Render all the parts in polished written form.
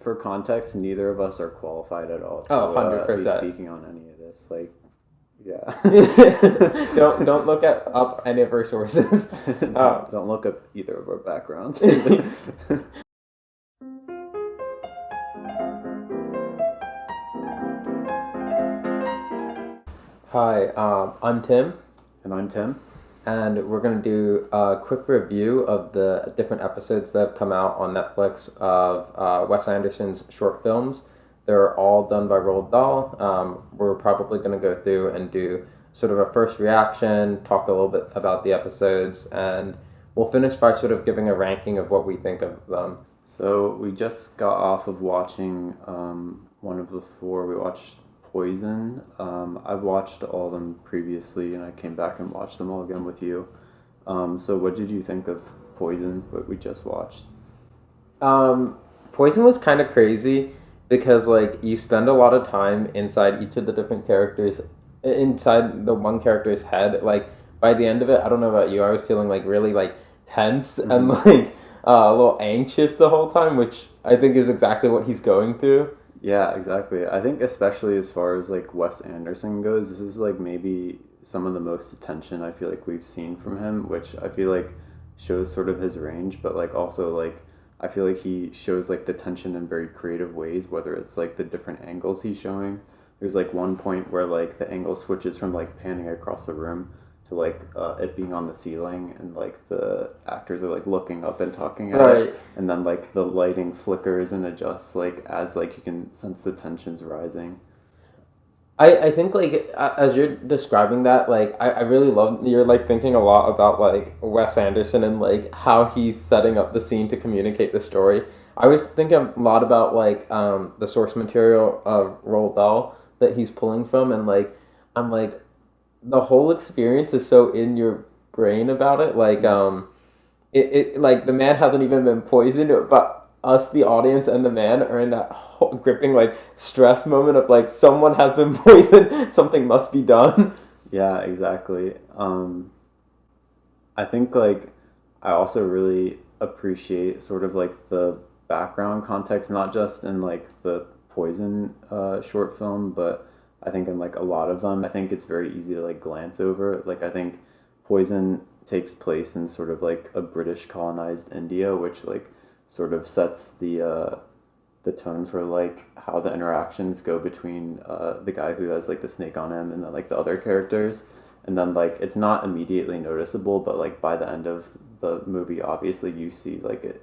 for context, neither of us are qualified at all to 100%. be speaking on any of this. Like, yeah. Don't look up any of our sources. Don't look up either of our backgrounds. Hi, I'm Tim, And I'm Tim. and we're going to do a quick review of the different episodes that have come out on Netflix of Wes Anderson's short films. They're all done by Roald Dahl. We're probably going to go through and do sort of a first reaction, talk a little bit about the episodes, and we'll finish by sort of giving a ranking of what we think of them. So we just got off of watching one of the four. We watched Poison. I've watched all of them previously, and I came back and watched them all again with you. So what did you think of Poison, what we just watched? Poison was kind of crazy because like you spend a lot of time inside each of the different characters, inside the one character's head. Like by the end of it, I don't know about you, I was feeling like really like tense and like a little anxious the whole time, which I think is exactly what he's going through. Yeah, exactly. I think especially as far as like Wes Anderson goes, this is like maybe some of the most attention I feel like we've seen from him, which I feel like shows sort of his range, but like also like I feel like he shows like the tension in very creative ways, whether it's like the different angles he's showing. There's like one point where like the angle switches from like panning across the room to like it being on the ceiling, and like the actors are like looking up and talking at Right. it, and then like the lighting flickers and adjusts like as like you can sense the tensions rising. I think like as you're describing that, like I really love you're like thinking a lot about like Wes Anderson and like how he's setting up the scene to communicate the story. I was thinking a lot about like the source material of Roald Dahl that he's pulling from, and like I'm like the whole experience is so in your brain about it. Like it like the man hasn't even been poisoned, but us, the audience, and the man are in that whole gripping like stress moment of like someone has been poisoned, something must be done. Yeah, exactly. I think like I also really appreciate sort of like the background context, not just in like the Poison short film, but I think in like a lot of them, I think it's very easy to like glance over. Like I think Poison takes place in sort of like a British colonized India, which like sort of sets the tone for like how the interactions go between the guy who has like the snake on him and then like the other characters, and then like it's not immediately noticeable, but like by the end of the movie obviously you see like it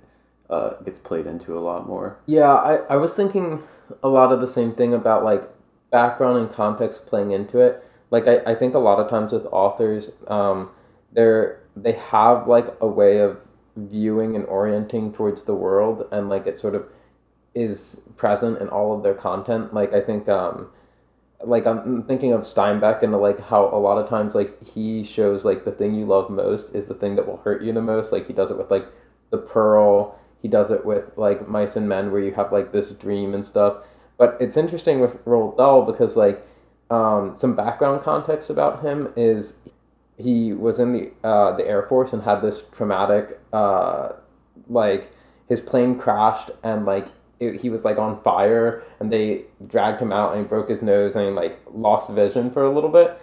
gets played into a lot more. Yeah, I was thinking a lot of the same thing about like background and context playing into it. Like I think a lot of times with authors, they have like a way of viewing and orienting towards the world, and like it sort of is present in all of their content. Like I think like I'm thinking of Steinbeck and like how a lot of times like he shows like the thing you love most is the thing that will hurt you the most. Like he does it with like The Pearl, he does it with like Mice and Men, where you have like this dream and stuff. But it's interesting with Roald Dahl because like some background context about him is he was in the Air Force and had this traumatic like his plane crashed, and like he was like on fire, and they dragged him out and he broke his nose and he like lost vision for a little bit,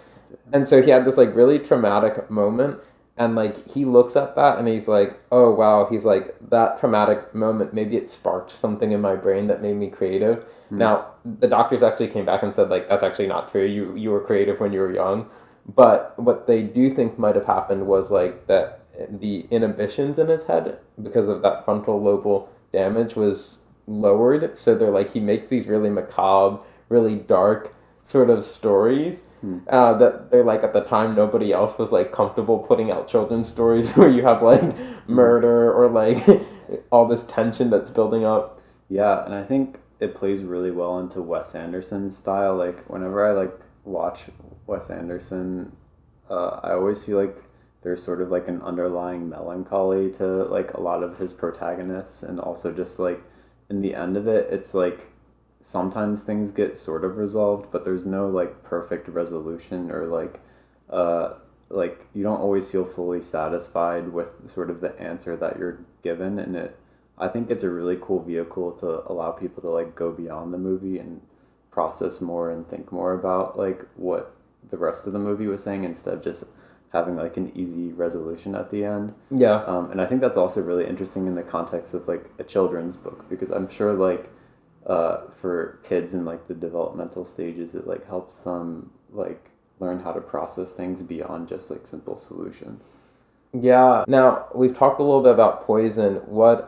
and so he had this like really traumatic moment, and like he looks at that and he's like, oh wow, he's like, that traumatic moment, maybe it sparked something in my brain that made me creative. Now the doctors actually came back and said like that's actually not true, you were creative when you were young, but what they do think might have happened was like that the inhibitions in his head because of that frontal lobal damage was lowered, so they're like he makes these really macabre, really dark sort of stories that they're like at the time nobody else was like comfortable putting out children's stories where you have like murder or like all this tension that's building up. Yeah, and I think it plays really well into Wes Anderson's style. Like whenever I like watch Wes Anderson, I always feel like there's sort of like an underlying melancholy to like a lot of his protagonists, and also just like in the end of it, it's like sometimes things get sort of resolved, but there's no like perfect resolution, or like you don't always feel fully satisfied with sort of the answer that you're given, and it I think it's a really cool vehicle to allow people to like go beyond the movie and process more and think more about like what the rest of the movie was saying instead of just having like an easy resolution at the end. Yeah. And I think that's also really interesting in the context of like a children's book because I'm sure like for kids in like the developmental stages, it like helps them like learn how to process things beyond just like simple solutions. Yeah. Now we've talked a little bit about poison. What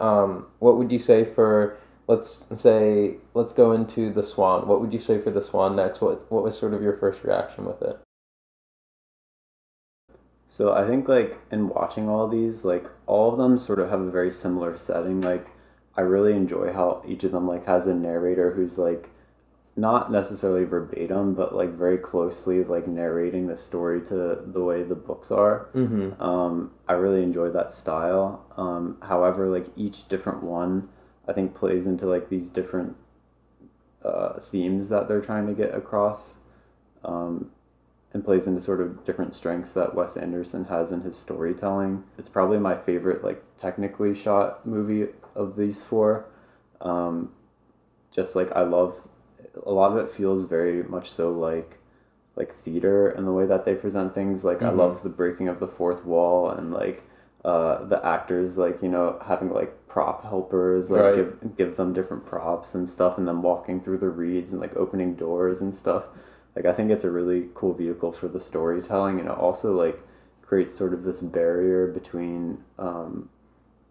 would you say for, let's go into the Swan. What would you say for the Swan next? What was sort of your first reaction with it? So I think like in watching all these, like all of them sort of have a very similar setting. Like I really enjoy how each of them like has a narrator who's like not necessarily verbatim, but like very closely like narrating the story to the way the books are. Mm-hmm. I really enjoy that style. However, like each different one, I think plays into like these different themes that they're trying to get across. Um, and plays into sort of different strengths that Wes Anderson has in his storytelling. It's probably my favorite, like technically shot movie of these four. Um, just like I love, a lot of it feels very much so like theater in the way that they present things. Like I Mm-hmm. love the breaking of the fourth wall and like the actors like having like prop helpers like Right. give them different props and stuff and then walking through the reeds and like opening doors and stuff. Like I think it's a really cool vehicle for the storytelling and it also like creates sort of this barrier between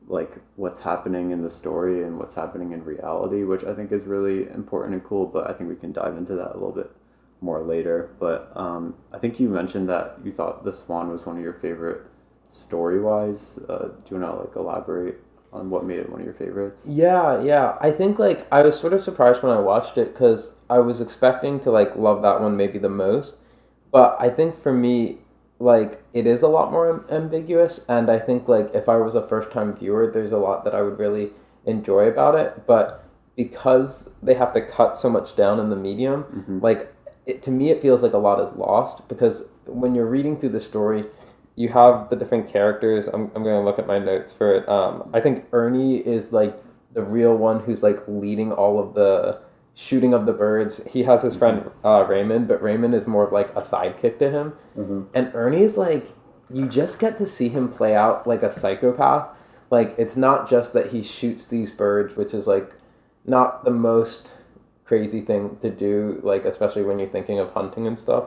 like what's happening in the story and what's happening in reality, which I think is really important and cool. But I think we can dive into that a little bit more later. But I think you mentioned that you thought The Swan was one of your favorite story wise. Do you want to like elaborate on what made it one of your favorites? Yeah, yeah. I think like I was sort of surprised when I watched it because I was expecting to like love that one maybe the most. But I think for me, like it is a lot more ambiguous, and I think like if I was a first time viewer, there's a lot that I would really enjoy about it. But because they have to cut so much down in the medium, Mm-hmm. like to me, it feels like a lot is lost because when you're reading through the story, you have the different characters. I'm going to look at my notes for it. I think Ernie is like the real one who's like leading all of the shooting of the birds. He has his Mm-hmm. friend Raymond, but Raymond is more of like a sidekick to him. Mm-hmm. And Ernie's like, you just get to see him play out like a psychopath. Like, it's not just that he shoots these birds, which is like not the most crazy thing to do, like, especially when you're thinking of hunting and stuff.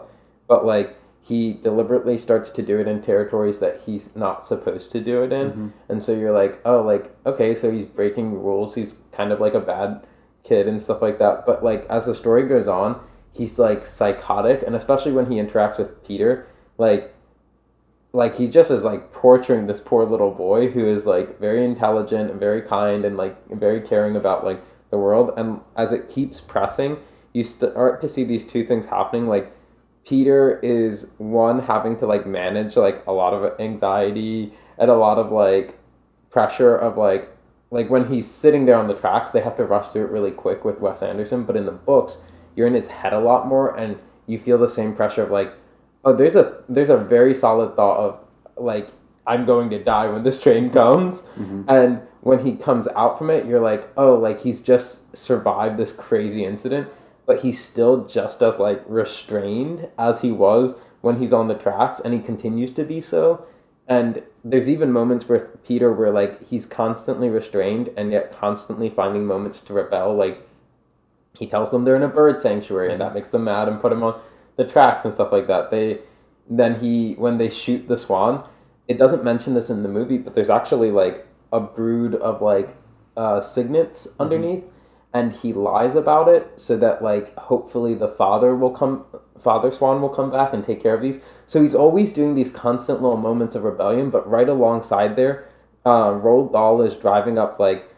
But like, he deliberately starts to do it in territories that he's not supposed to do it in. Mm-hmm. And so you're like, oh, like, okay, so he's breaking rules. He's kind of like a bad kid and stuff like that. But like, as the story goes on, he's like psychotic. And especially when he interacts with Peter, like, he just is like torturing this poor little boy who is like very intelligent and very kind and like very caring about like the world. And as it keeps pressing, you start to see these two things happening. Like Peter is one having to like manage like a lot of anxiety and a lot of like pressure of like when he's sitting there on the tracks, they have to rush through it really quick with Wes Anderson. But in the books, you're in his head a lot more, and you feel the same pressure of like, oh, there's a very solid thought of like I'm going to die when this train comes, Mm-hmm. and when he comes out from it, you're like, oh, like he's just survived this crazy incident, but he's still just as like restrained as he was when he's on the tracks, and he continues to be so. And there's even moments with Peter where like he's constantly restrained and yet constantly finding moments to rebel. Like he tells them they're in a bird sanctuary and that makes them mad and put him on the tracks and stuff like that. When they shoot the swan, it doesn't mention this in the movie, but there's actually like a brood of like cygnets Mm-hmm. underneath, and he lies about it so that like hopefully the father swan will come back and take care of these. So he's always doing these constant little moments of rebellion, but right alongside there, Roald Dahl is driving up like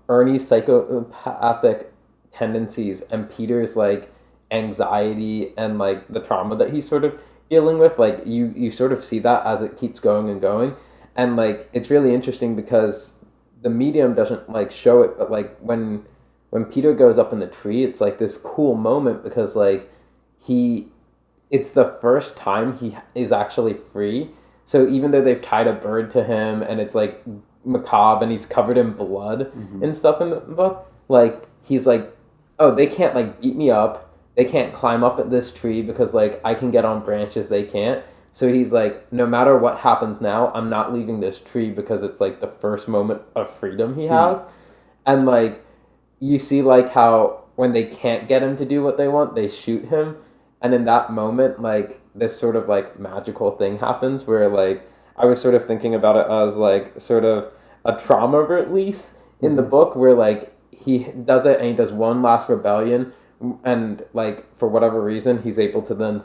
Ernie's psychopathic tendencies and Peter's like anxiety and like the trauma that he's sort of dealing with. Like you sort of see that as it keeps going and going, and like it's really interesting because the medium doesn't like show it, but like when Peter goes up in the tree, it's like this cool moment because like he it's the first time he is actually free. So even though they've tied a bird to him and it's like macabre and he's covered in blood Mm-hmm. and stuff in the book. Like he's like, oh, they can't like beat me up. They can't climb up at this tree because like I can get on branches. They can't. So he's like, no matter what happens now, I'm not leaving this tree because it's like the first moment of freedom he has. And like you see like how when they can't get him to do what they want, they shoot him. And in that moment, like this sort of like magical thing happens where like I was sort of thinking about it as like sort of a trauma release in the book where like he does it and he does one last rebellion and like for whatever reason he's able to then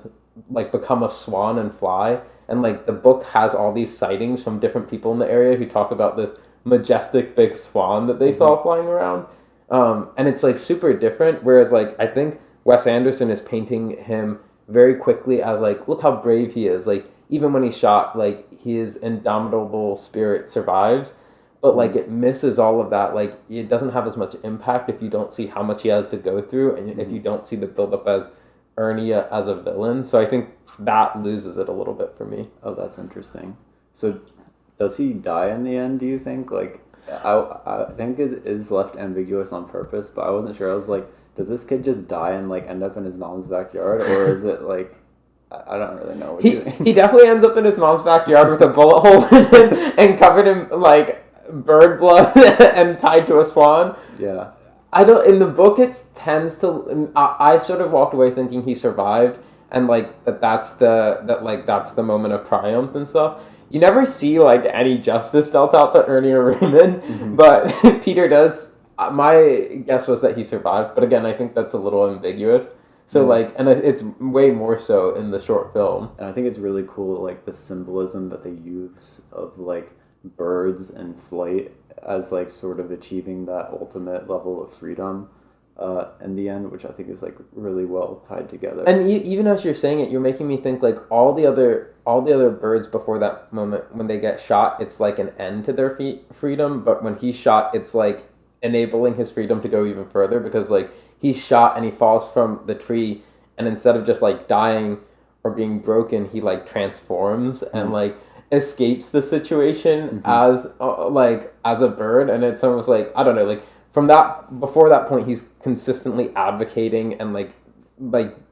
like become a swan and fly, and like the book has all these sightings from different people in the area who talk about this majestic big swan that they saw flying around, and it's like super different, whereas like I think Wes Anderson is painting him very quickly as like, look how brave he is, like even when he's shot, like his indomitable spirit survives, but like it misses all of that. Like it doesn't have as much impact if you don't see how much he has to go through, and if you don't see the buildup as Ernie as a villain. So I think that loses it a little bit for me. Oh, that's interesting. So, does he die in the end, do you think? Like, I think it is left ambiguous on purpose, but I wasn't sure. I was like, does this kid just die and, like, end up in his mom's backyard? Or is it, like, I don't really know. What do you think? He definitely ends up in his mom's backyard with a bullet hole in it and covered in, like, bird blood and tied to a swan. Yeah. I don't. In the book, it tends to. I sort of walked away thinking he survived, and like that's the moment of triumph and stuff. You never see like any justice dealt out to Ernie or Raymond, but Peter does. My guess was that he survived, but again, I think that's a little ambiguous. So like, and it's way more so in the short film. And I think it's really cool, like the symbolism that they use of like birds and flight as like sort of achieving that ultimate level of freedom in the end, which I think is like really well tied together. And even as you're saying it, you're making me think like all the other birds before that moment when they get shot, it's like an end to their freedom. But when he's shot, it's like enabling his freedom to go even further, because like he's shot and he falls from the tree, and instead of just like dying or being broken, he like transforms and like escapes the situation as like as a bird. And it's almost like, I don't know, like from that, before that point, he's consistently advocating and like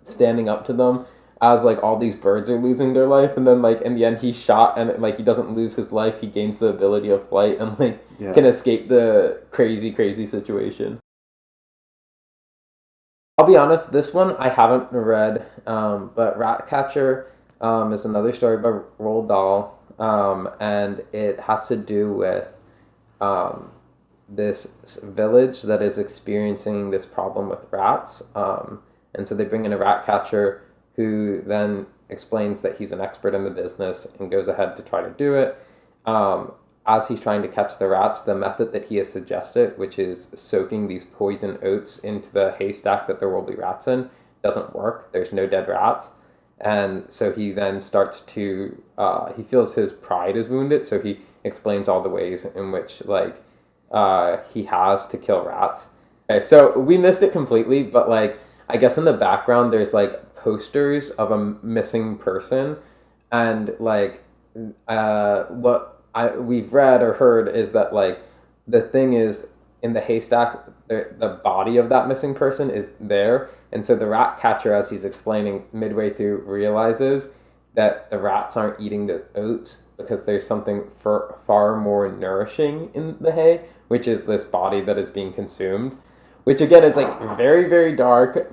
standing up to them as like all these birds are losing their life, and then like in the end he's shot and like he doesn't lose his life, he gains the ability of flight and like can escape the crazy situation. I'll be honest, this one I haven't read, but Ratcatcher is another story by Roald Dahl. And it has to do with this village that is experiencing this problem with rats. And so they bring in a rat catcher who then explains that he's an expert in the business and goes ahead to try to do it. As he's trying to catch the rats, the method that he has suggested, which is soaking these poison oats into the haystack that there will be rats in, doesn't work. There's no dead rats. And so he then starts to, he feels his pride is wounded, so he explains all the ways in which, like, he has to kill rats. Okay, so we missed it completely, but, like, I guess in the background there's, like, posters of a missing person, and, like, what we've read or heard is that, like, the thing is, in the haystack, the body of that missing person is there, and so the rat catcher, as he's explaining midway through, realizes that the rats aren't eating the oats because there's something far more nourishing in the hay, which is this body that is being consumed, which again is like very, very dark,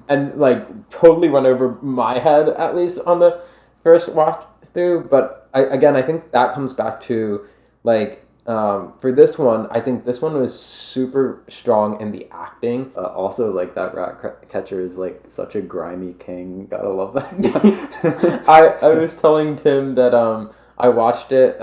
and like totally went over my head, at least on the first watch through. But I think that comes back to like, for this one, I think this one was super strong in the acting. Also, like, that rat catcher is like such a grimy king. Gotta love that guy. I was telling Tim that I watched it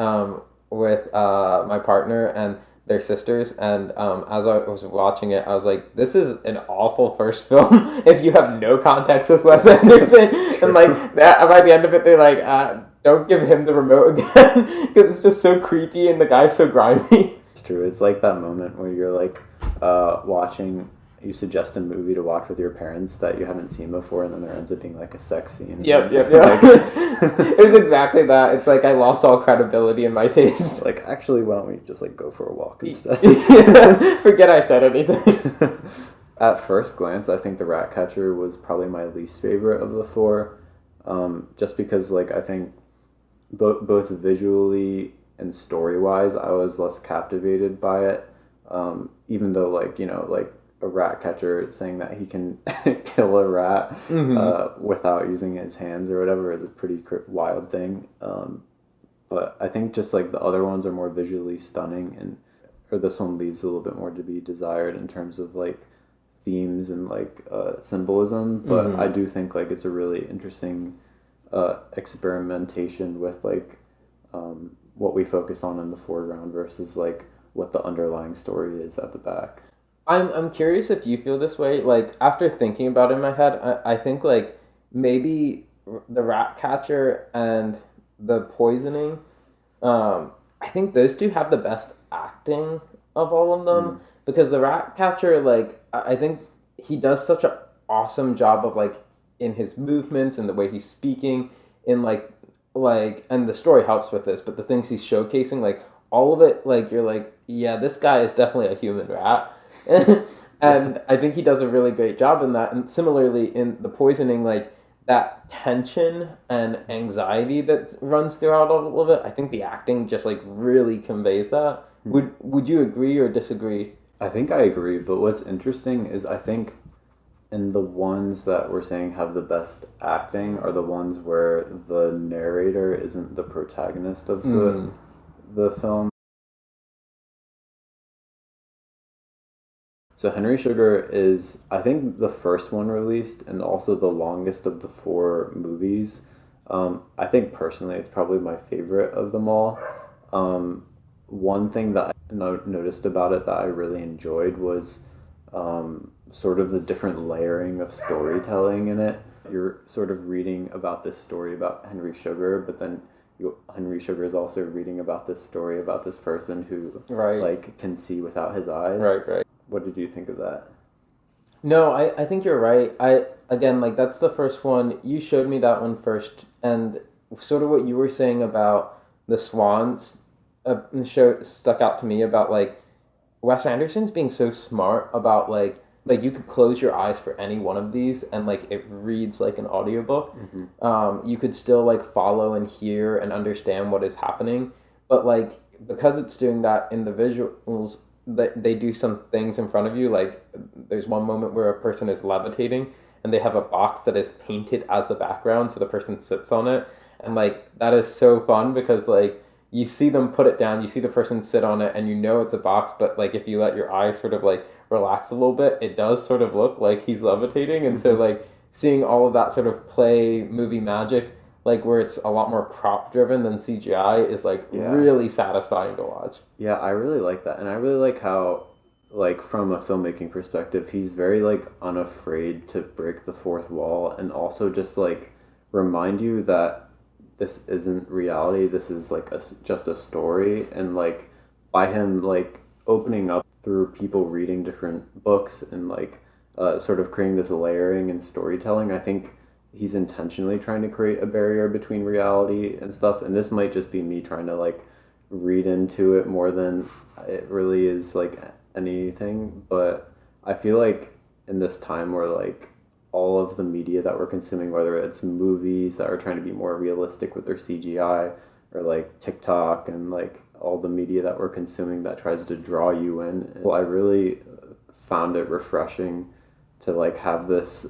with my partner and their sisters, and as I was watching it, I was like, this is an awful first film if you have no context with Wes Anderson. And like that, by the end of it, they're like, don't give him the remote again, because it's just so creepy and the guy's so grimy. It's true. It's like that moment where you're like watching you suggest a movie to watch with your parents that you haven't seen before, and then there ends up being like a sex scene. Yep. Like, It was exactly that. It's like I lost all credibility in my taste. like, actually, why don't we just like go for a walk instead? Forget I said anything. At first glance, I think The Ratcatcher was probably my least favorite of the four, just because like I think both visually and story wise, I was less captivated by it. Even though like like a rat catcher saying that he can kill a rat without using his hands or whatever is a pretty wild thing. But I think just like the other ones are more visually stunning, and or this one leaves a little bit more to be desired in terms of like themes and like symbolism. But I do think like it's a really interesting experimentation with like what we focus on in the foreground versus like what the underlying story is at the back. I'm curious if you feel this way. Like after thinking about it in my head, I think like maybe the rat catcher and the poisoning. I think those two have the best acting of all of them because the rat catcher, like I think he does such an awesome job of like in his movements and the way he's speaking, in like and the story helps with this, but the things he's showcasing, like all of it, like you're like, yeah, this guy is definitely a human rat. And I think he does a really great job in that. And similarly in the poisoning, like that tension and anxiety that runs throughout all of it, I think the acting just like really conveys that. Would you agree or disagree? I think I agree, but what's interesting is I think in the ones that we're saying have the best acting are the ones where the narrator isn't the protagonist of the film. So Henry Sugar is, I think, the first one released and also the longest of the four movies. I think personally it's probably my favorite of them all. One thing that I noticed about it that I really enjoyed was sort of the different layering of storytelling in it. You're sort of reading about this story about Henry Sugar, but then Henry Sugar is also reading about this story about this person who like can see without his eyes. Right. What did you think of that? No, I think you're right. Again, like that's the first one. You showed me that one first, and sort of what you were saying about the swans show stuck out to me about like Wes Anderson's being so smart about like you could close your eyes for any one of these and like it reads like an audiobook. You could still like follow and hear and understand what is happening, but like because it's doing that in the visuals, that they do some things in front of you. Like there's one moment where a person is levitating and they have a box that is painted as the background, so the person sits on it, and like that is so fun because like you see them put it down, you see the person sit on it, and you know it's a box, but like if you let your eyes sort of like relax a little bit, it does sort of look like he's levitating. And so like seeing all of that sort of play movie magic, like where it's a lot more prop driven than CGI, is like really satisfying to watch. Yeah, I really like that. And I really like how, like, from a filmmaking perspective, he's very like unafraid to break the fourth wall and also just like remind you that this isn't reality, this is like just a story. And like by him like opening up through people reading different books and like sort of creating this layering and storytelling, I think he's intentionally trying to create a barrier between reality and stuff. And this might just be me trying to like read into it more than it really is like anything. But I feel like in this time where like all of the media that we're consuming, whether it's movies that are trying to be more realistic with their CGI or like TikTok and like all the media that we're consuming that tries to draw you in, well, I really found it refreshing to like have this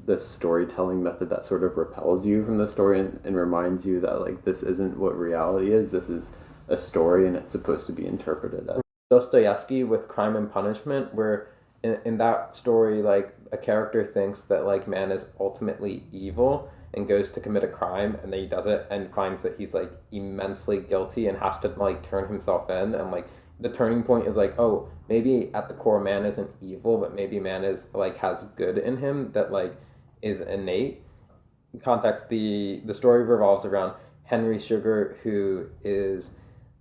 this storytelling method that sort of repels you from the story and reminds you that like this isn't what reality is, this is a story and it's supposed to be interpreted as. Dostoevsky with Crime and Punishment, where in that story like a character thinks that like man is ultimately evil and goes to commit a crime, and then he does it and finds that he's like immensely guilty and has to like turn himself in, and like the turning point is like, oh, maybe at the core man isn't evil, but maybe man is like has good in him that like is innate. In context, the story revolves around Henry Sugar, who is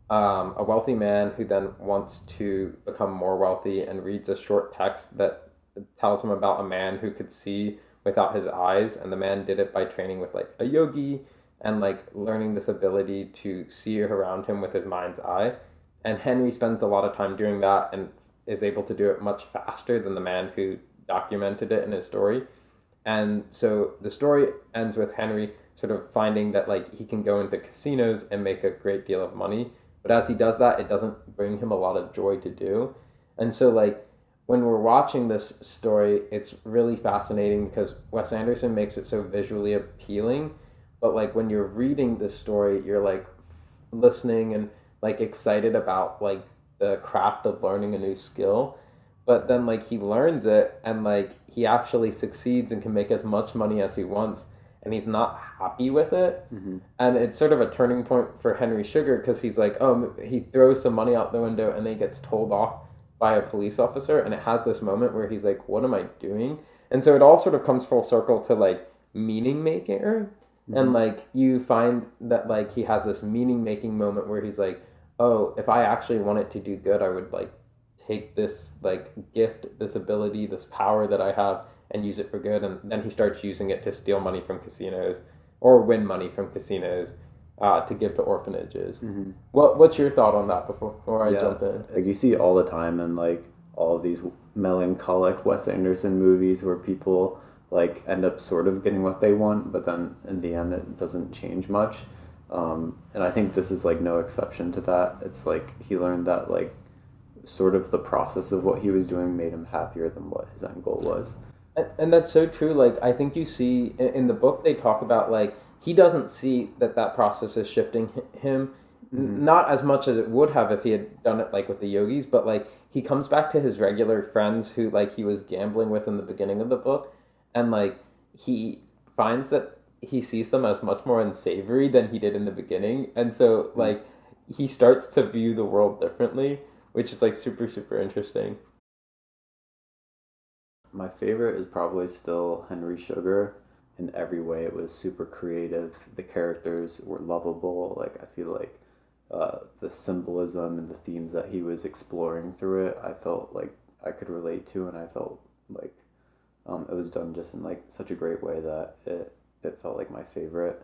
a wealthy man who then wants to become more wealthy and reads a short text that tells him about a man who could see without his eyes, and the man did it by training with like a yogi and like learning this ability to see around him with his mind's eye. And Henry spends a lot of time doing that and is able to do it much faster than the man who documented it in his story. And so the story ends with Henry sort of finding that like he can go into casinos and make a great deal of money. But as he does that, it doesn't bring him a lot of joy to do. And so like when we're watching this story, it's really fascinating because Wes Anderson makes it so visually appealing. But like when you're reading this story, you're like listening and like excited about like the craft of learning a new skill. But then like he learns it and like he actually succeeds and can make as much money as he wants, and he's not happy with it. Mm-hmm. And it's sort of a turning point for Henry Sugar because he's like, oh, he throws some money out the window and then he gets told off by a police officer, and it has this moment where he's like, what am I doing? And so it all sort of comes full circle to like meaning making. And Mm-hmm. like you find that like he has this meaning making moment where he's like, oh, if I actually wanted to do good, I would like take this like gift, this ability, this power that I have and use it for good. And then he starts using it to steal money from casinos or win money from casinos to give to orphanages. Mm-hmm. What's your thought on that before I Yeah, jump in? like you see all the time in like all of these melancholic Wes Anderson movies where people like end up sort of getting what they want, but then in the end it doesn't change much. And I think this is like no exception to that. It's like he learned that like sort of the process of what he was doing made him happier than what his end goal was. And that's so true. Like I think you see in the book they talk about like he doesn't see that that process is shifting him, Mm-hmm. not as much as it would have if he had done it like with the yogis, but like he comes back to his regular friends who like he was gambling with in the beginning of the book, and like he finds that he sees them as much more unsavory than he did in the beginning, and so like he starts to view the world differently, which is like super interesting. My favorite is probably still Henry Sugar. In every way, it was super creative. The characters were lovable. Like I feel like the symbolism and the themes that he was exploring through it, I felt like I could relate to, and I felt like it was done just in like such a great way that it felt like my favorite.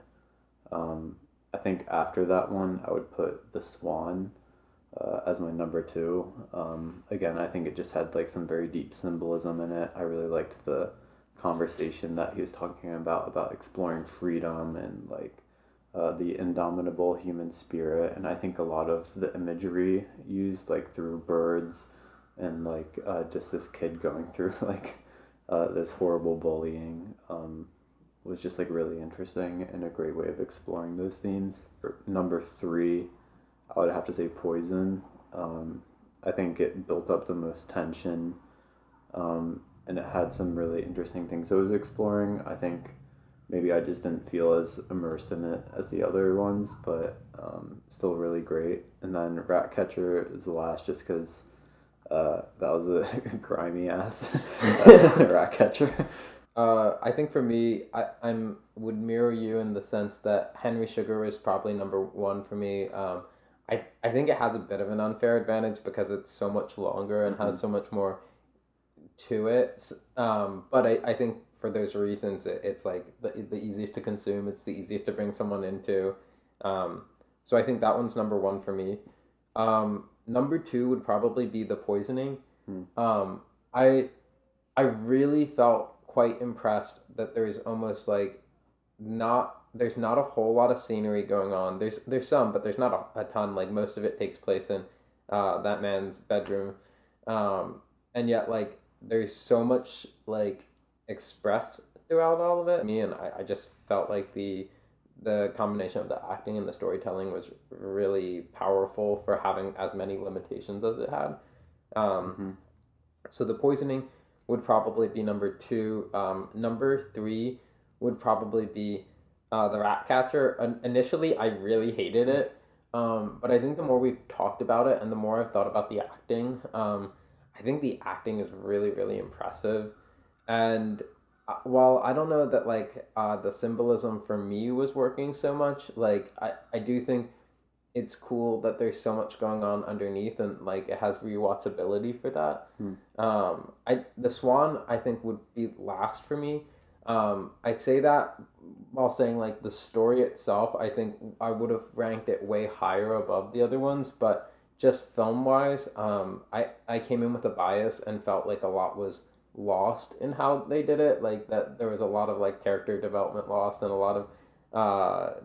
I think after that one, I would put The Swan as my number two. Again, I think it just had like some very deep symbolism in it. I really liked the conversation that he was talking about exploring freedom and like the indomitable human spirit. And I think a lot of the imagery used like through birds and like just this kid going through like this horrible bullying was just like really interesting and a great way of exploring those themes. Number three, I would have to say Poison. I think it built up the most tension, and it had some really interesting things it was exploring. I think maybe I just didn't feel as immersed in it as the other ones, but still really great. And then Ratcatcher is the last just because that was a grimy ass Ratcatcher. I think for me, I'm would mirror you in the sense that Henry Sugar is probably number one for me. I think it has a bit of an unfair advantage because it's so much longer and Mm-hmm. has so much more to it. But I think for those reasons, it's like the easiest to consume. It's the easiest to bring someone into. Um, so I think that one's number one for me. Number two would probably be The Poisoning. Mm. Um, I I really felt quite impressed that there's almost like not there's not a whole lot of scenery going on. There's some, but there's not a ton. Like most of it takes place in that man's bedroom, and yet like there's so much like expressed throughout all of it. Me and I just felt like the combination of the acting and the storytelling was really powerful for having as many limitations as it had. Um, Mm-hmm. so the poisoning would probably be number two. Number three would probably be the rat catcher. Initially, I really hated it, but I think the more we've talked about it and the more I've thought about the acting, I think the acting is really impressive. And while I don't know that like the symbolism for me was working so much, like I do think it's cool that there's so much going on underneath, and like it has rewatchability for that. I The Swan I think would be last for me. I say that while saying like the story itself, I think I would have ranked it way higher above the other ones, but just film wise, I came in with a bias and felt like a lot was lost in how they did it. Like that there was a lot of like character development lost and a lot of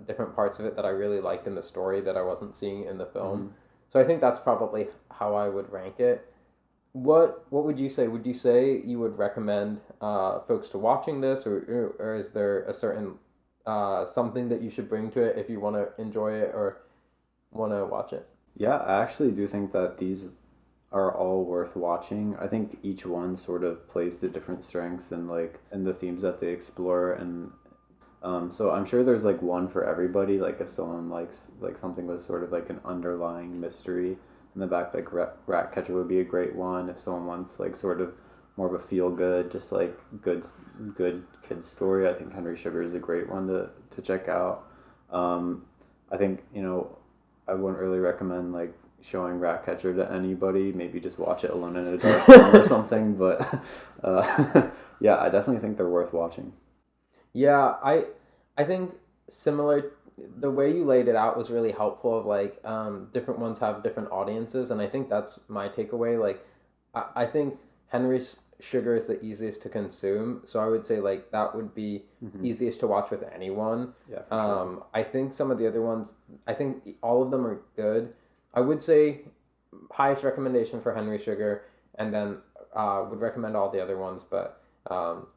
different parts of it that I really liked in the story that I wasn't seeing in the film. So I think that's probably how I would rank it. What would you say? Would you say you would recommend folks to watching this, or is there a certain something that you should bring to it if you want to enjoy it or want to watch it? Yeah, I actually do think that these are all worth watching. I think each one sort of plays to different strengths and like and the themes that they explore, and so I'm sure there's like one for everybody. Like if someone likes like something with sort of like an underlying mystery in the back, like Ratcatcher would be a great one. If someone wants like sort of more of a feel good, just like good kids story, I think Henry Sugar is a great one to check out. I think I wouldn't really recommend like showing Ratcatcher to anybody. Maybe just watch it alone in a dark room or something. But yeah, I definitely think they're worth watching. Yeah, I think similar the way you laid it out was really helpful of like different ones have different audiences, and I think that's my takeaway. Like I think Henry's Sugar is the easiest to consume, so I would say like that would be easiest to watch with anyone. Yeah, for sure. I think some of the other ones, I think all of them are good. I would say highest recommendation for Henry Sugar, and then would recommend all the other ones, but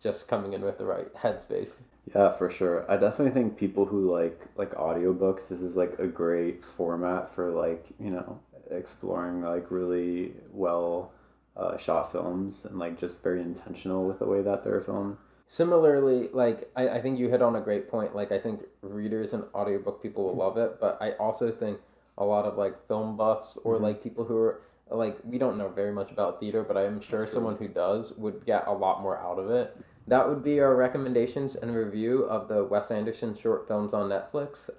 just coming in with the right headspace. Yeah, for sure. I definitely think people who like audiobooks, this is like a great format for like, exploring like really well shot films and like just very intentional with the way that they're filmed. Similarly, like I think you hit on a great point. Like I think readers and audiobook people will love it, but I also think a lot of like film buffs or like people who are like we don't know very much about theater, but I'm sure someone who does would get a lot more out of it. That would be our recommendations and review of the Wes Anderson short films on Netflix.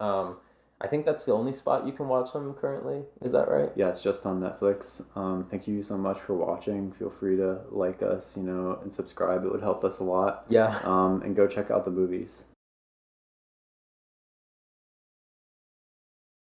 I think that's the only spot you can watch them currently. Is that right? Yeah, it's just on Netflix. Thank you so much for watching. Feel free to like us, and subscribe. It would help us a lot. Yeah. And go check out the movies.